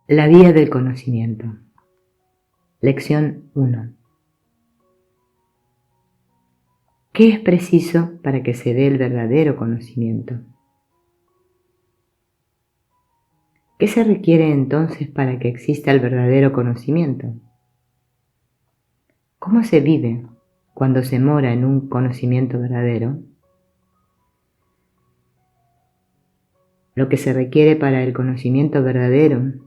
La vía del conocimiento. Lección 1. ¿Qué es preciso para que se dé el verdadero conocimiento? ¿Qué se requiere entonces para que exista el verdadero conocimiento? ¿Cómo se vive cuando se mora en un conocimiento verdadero? Lo que se requiere para el conocimiento verdadero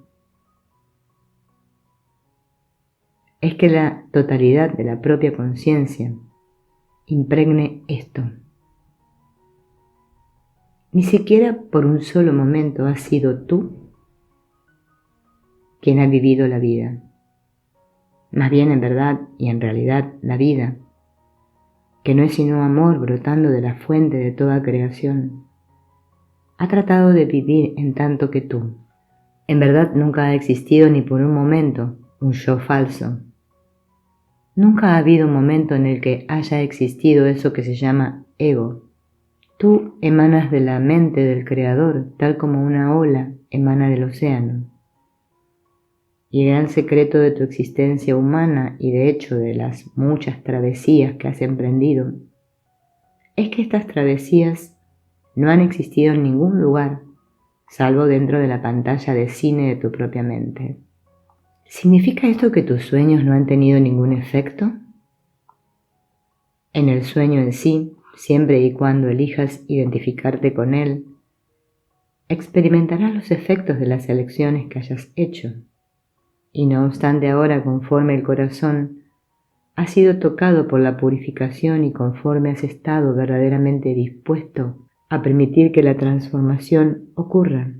es que la totalidad de la propia conciencia impregne esto. Ni siquiera por un solo momento has sido tú quien ha vivido la vida. Más bien en verdad y en realidad la vida, que no es sino amor brotando de la fuente de toda creación, ha tratado de vivir en tanto que tú. En verdad nunca ha existido ni por un momento un yo falso. Nunca ha habido un momento en el que haya existido eso que se llama ego. Tú emanas de la mente del Creador, tal como una ola emana del océano. Y el gran secreto de tu existencia humana y de hecho de las muchas travesías que has emprendido es que estas travesías no han existido en ningún lugar salvo dentro de la pantalla de cine de tu propia mente. ¿Significa esto que tus sueños no han tenido ningún efecto? En el sueño en sí, siempre y cuando elijas identificarte con él, experimentarás los efectos de las elecciones que hayas hecho. Y no obstante ahora, conforme el corazón ha sido tocado por la purificación y conforme has estado verdaderamente dispuesto a permitir que la transformación ocurra,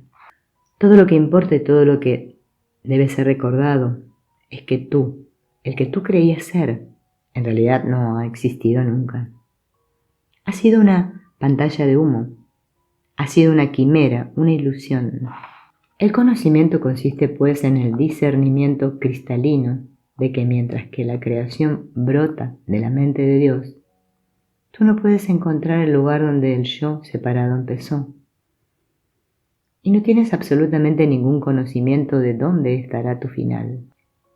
todo lo que importa y todo lo que debe ser recordado es que tú, el que tú creías ser, en realidad no ha existido nunca. Ha sido una pantalla de humo, ha sido una quimera, una ilusión. El conocimiento consiste pues en el discernimiento cristalino de que mientras que la creación brota de la mente de Dios, tú no puedes encontrar el lugar donde el yo separado empezó. Y no tienes absolutamente ningún conocimiento de dónde estará tu final.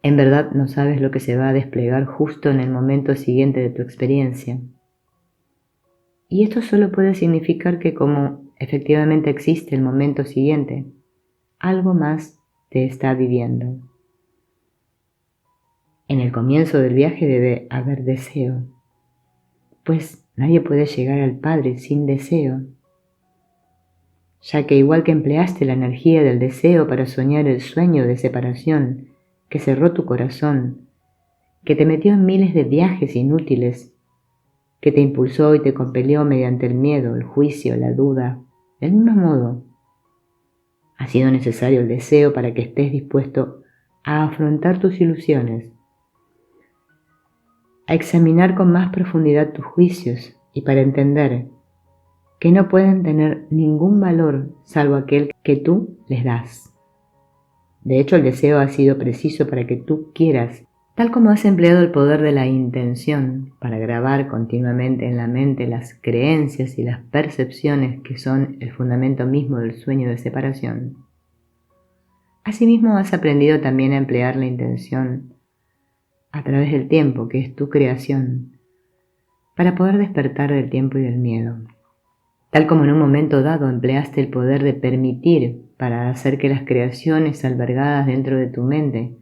En verdad no sabes lo que se va a desplegar justo en el momento siguiente de tu experiencia. Y esto solo puede significar que como efectivamente existe el momento siguiente, algo más te está viviendo. En el comienzo del viaje debe haber deseo, pues nadie puede llegar al Padre sin deseo, ya que igual que empleaste la energía del deseo para soñar el sueño de separación que cerró tu corazón, que te metió en miles de viajes inútiles, que te impulsó y te compelió mediante el miedo, el juicio, la duda, del mismo modo, ha sido necesario el deseo para que estés dispuesto a afrontar tus ilusiones, a examinar con más profundidad tus juicios y para entender que no pueden tener ningún valor salvo aquel que tú les das. De hecho, el deseo ha sido preciso para que tú quieras, tal como has empleado el poder de la intención para grabar continuamente en la mente las creencias y las percepciones que son el fundamento mismo del sueño de separación. Asimismo, has aprendido también a emplear la intención a través del tiempo, que es tu creación, para poder despertar del tiempo y del miedo. Tal como en un momento dado empleaste el poder de permitir para hacer que las creaciones albergadas dentro de tu mente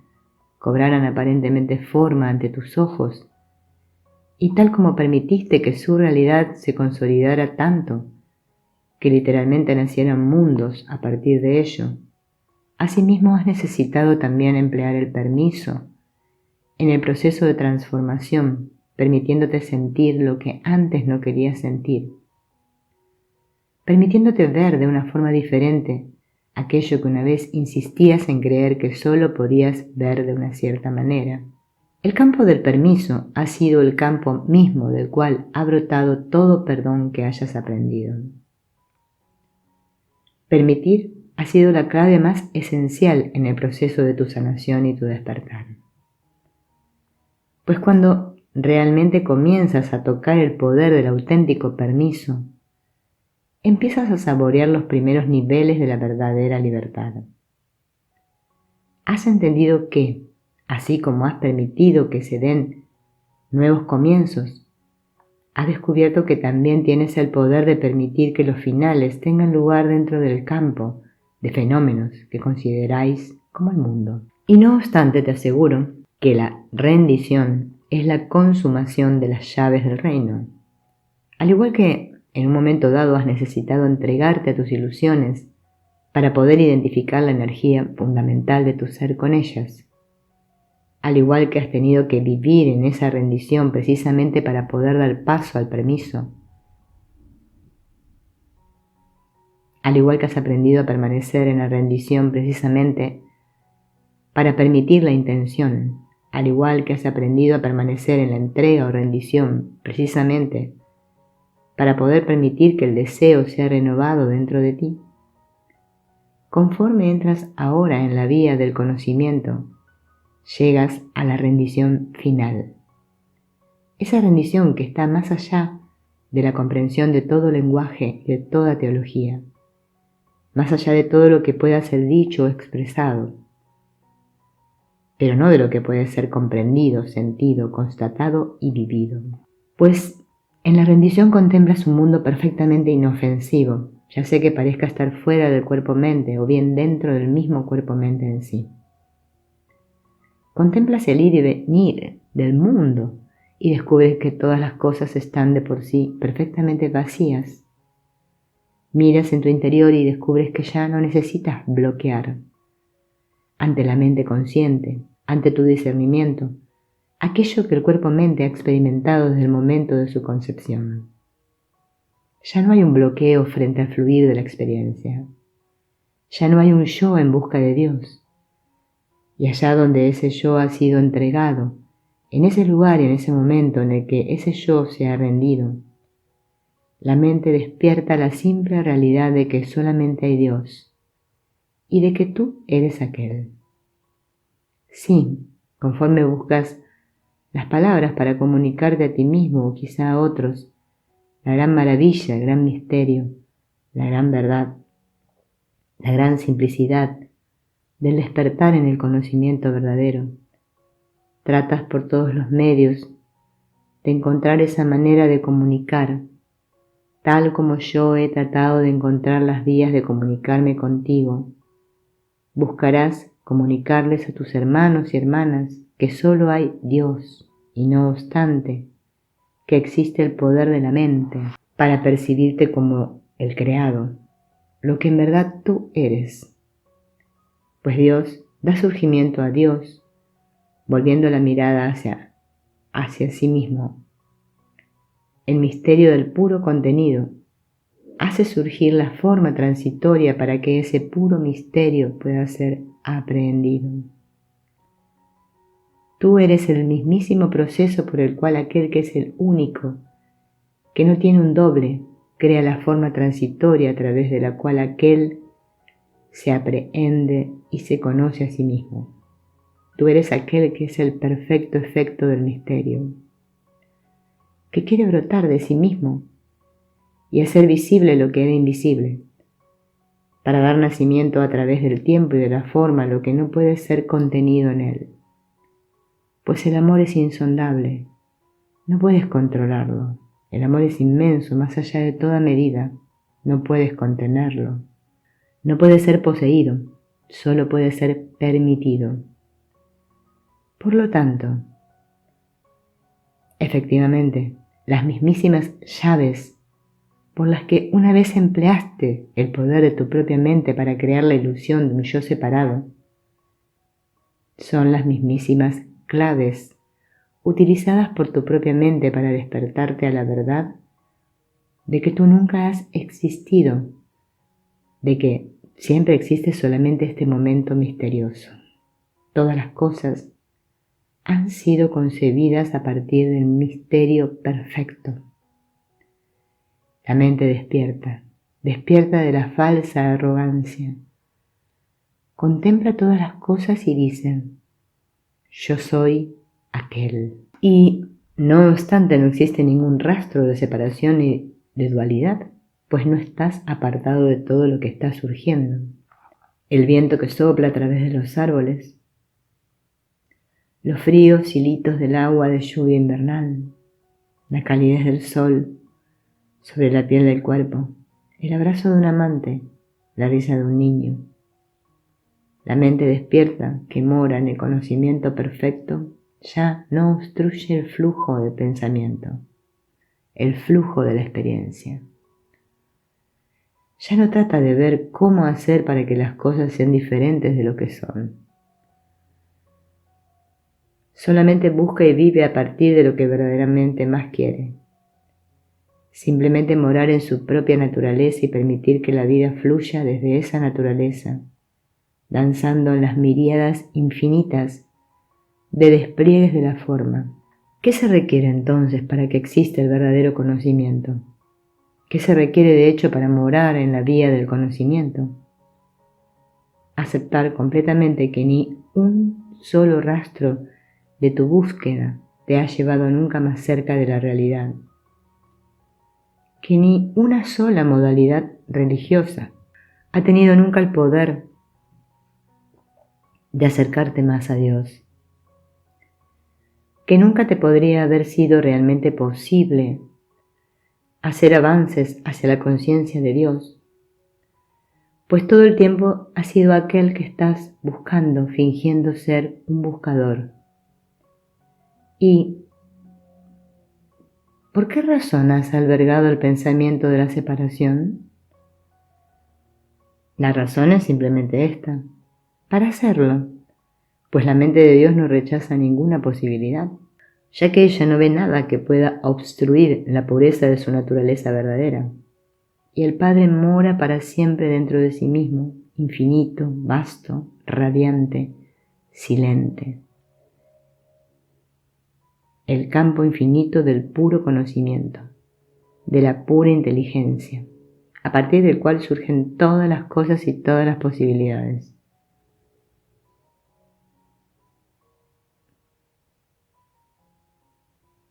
cobraran aparentemente forma ante tus ojos, y tal como permitiste que su realidad se consolidara tanto que literalmente nacieran mundos a partir de ello, asimismo has necesitado también emplear el permiso en el proceso de transformación, permitiéndote sentir lo que antes no querías sentir, permitiéndote ver de una forma diferente aquello que una vez insistías en creer que solo podías ver de una cierta manera. El campo del permiso ha sido el campo mismo del cual ha brotado todo perdón que hayas aprendido. Permitir ha sido la clave más esencial en el proceso de tu sanación y tu despertar. Pues cuando realmente comienzas a tocar el poder del auténtico permiso, empiezas a saborear los primeros niveles de la verdadera libertad. has entendido que, así como has permitido que se den nuevos comienzos, has descubierto que también tienes el poder de permitir que los finales tengan lugar dentro del campo de fenómenos que consideráis como el mundo. Y no obstante, te aseguro que la rendición es la consumación de las llaves del reino. Al igual que en un momento dado has necesitado entregarte a tus ilusiones para poder identificar la energía fundamental de tu ser con ellas, al igual que has tenido que vivir en esa rendición precisamente para poder dar paso al permiso, al igual que has aprendido a permanecer en la rendición precisamente para permitir la intención, al igual que has aprendido a permanecer en la entrega o rendición precisamente para poder permitir que el deseo sea renovado dentro de ti. Conforme entras ahora en la vía del conocimiento, llegas a la rendición final. Esa rendición que está más allá de la comprensión de todo lenguaje y de toda teología, más allá de todo lo que pueda ser dicho o expresado, pero no de lo que puede ser comprendido, sentido, constatado y vivido. Pues en la rendición contemplas un mundo perfectamente inofensivo, ya sea que parezca estar fuera del cuerpo-mente o bien dentro del mismo cuerpo-mente en sí. Contemplas el ir y venir del mundo y descubres que todas las cosas están de por sí perfectamente vacías. Miras en tu interior y descubres que ya no necesitas bloquear ante la mente consciente, ante tu discernimiento, aquello que el cuerpo-mente ha experimentado desde el momento de su concepción. Ya no hay un bloqueo frente al fluir de la experiencia. Ya no hay un yo en busca de Dios. Y allá donde ese yo ha sido entregado, en ese lugar y en ese momento en el que ese yo se ha rendido, la mente despierta la simple realidad de que solamente hay Dios y de que tú eres aquel. Sí, conforme buscas las palabras para comunicarte a ti mismo o quizá a otros, la gran maravilla, el gran misterio, la gran verdad, la gran simplicidad del despertar en el conocimiento verdadero. Tratas por todos los medios de encontrar esa manera de comunicar, tal como yo he tratado de encontrar las vías de comunicarme contigo. Buscarás comunicarles a tus hermanos y hermanas que solo hay Dios y no obstante que existe el poder de la mente para percibirte como el creado, lo que en verdad tú eres. Pues Dios da surgimiento a Dios, volviendo la mirada hacia sí mismo. El misterio del puro contenido hace surgir la forma transitoria para que ese puro misterio pueda ser aprehendido. Tú eres el mismísimo proceso por el cual aquel que es el único, que no tiene un doble, crea la forma transitoria a través de la cual aquel se aprehende y se conoce a sí mismo. Tú eres aquel que es el perfecto efecto del misterio, que quiere brotar de sí mismo y hacer visible lo que era invisible, para dar nacimiento a través del tiempo y de la forma a lo que no puede ser contenido en él. Pues el amor es insondable, no puedes controlarlo. El amor es inmenso, más allá de toda medida, no puedes contenerlo. No puede ser poseído, solo puede ser permitido. Por lo tanto, efectivamente, las mismísimas llaves por las que una vez empleaste el poder de tu propia mente para crear la ilusión de un yo separado, son las mismísimas claves utilizadas por tu propia mente para despertarte a la verdad de que tú nunca has existido, de que siempre existe solamente este momento misterioso. Todas las cosas han sido concebidas a partir del misterio perfecto. La mente despierta de la falsa arrogancia. Contempla todas las cosas y dice: yo soy aquel. Y no obstante no existe ningún rastro de separación ni de dualidad, pues no estás apartado de todo lo que está surgiendo. el viento que sopla a través de los árboles, los fríos hilitos del agua de lluvia invernal, la calidez del sol sobre la piel del cuerpo, el abrazo de un amante, la risa de un niño. La mente despierta que mora en el conocimiento perfecto ya no obstruye el flujo del pensamiento, el flujo de la experiencia. Ya no trata de ver cómo hacer para que las cosas sean diferentes de lo que son. Solamente busca y vive a partir de lo que verdaderamente más quiere. Simplemente morar en su propia naturaleza y permitir que la vida fluya desde esa naturaleza, danzando en las miríadas infinitas de despliegues de la forma. ¿Qué se requiere entonces para que exista el verdadero conocimiento? ¿Qué se requiere de hecho para morar en la vía del conocimiento? Aceptar completamente que ni un solo rastro de tu búsqueda te ha llevado nunca más cerca de la realidad, que ni una sola modalidad religiosa ha tenido nunca el poder de acercarte más a Dios, que nunca te podría haber sido realmente posible hacer avances hacia la conciencia de Dios, pues todo el tiempo has sido aquel que estás buscando, fingiendo ser un buscador. ¿Y por qué razón has albergado el pensamiento de la separación? La razón es simplemente esta: para hacerlo, pues la mente de Dios no rechaza ninguna posibilidad, ya que ella no ve nada que pueda obstruir la pureza de su naturaleza verdadera. Y el Padre mora para siempre dentro de sí mismo, infinito, vasto, radiante, silente. El campo infinito del puro conocimiento, de la pura inteligencia, a partir del cual surgen todas las cosas y todas las posibilidades.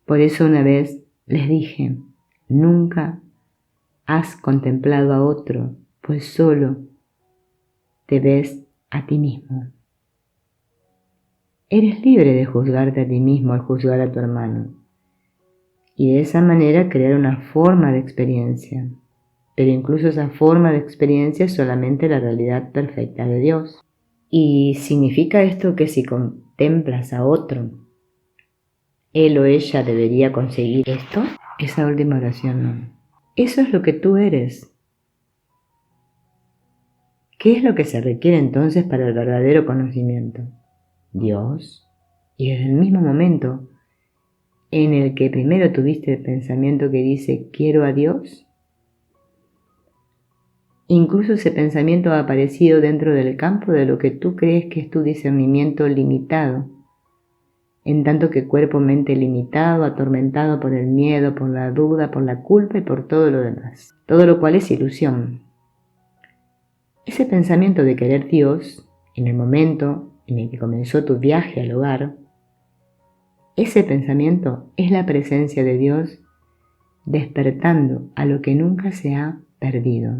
Por eso una vez les dije, nunca has contemplado a otro, pues solo te ves a ti mismo. Eres libre de juzgarte a ti mismo al juzgar a tu hermano, y de esa manera crear una forma de experiencia, pero incluso esa forma de experiencia es solamente la realidad perfecta de Dios. ¿Y significa esto que si contemplas a otro, él o ella debería conseguir esto? Esa última oración no. Eso es lo que tú eres. ¿Qué es lo que se requiere entonces para el verdadero conocimiento? Dios. Y desde el mismo momento en el que primero tuviste el pensamiento que dice quiero a Dios, incluso ese pensamiento ha aparecido dentro del campo de lo que tú crees que es tu discernimiento limitado, en tanto que cuerpo-mente limitado, atormentado por el miedo, por la duda, por la culpa y por todo lo demás, todo lo cual es ilusión. Ese pensamiento de querer Dios, en el momento en el que comenzó tu viaje al hogar, ese pensamiento es la presencia de Dios despertando a lo que nunca se ha perdido.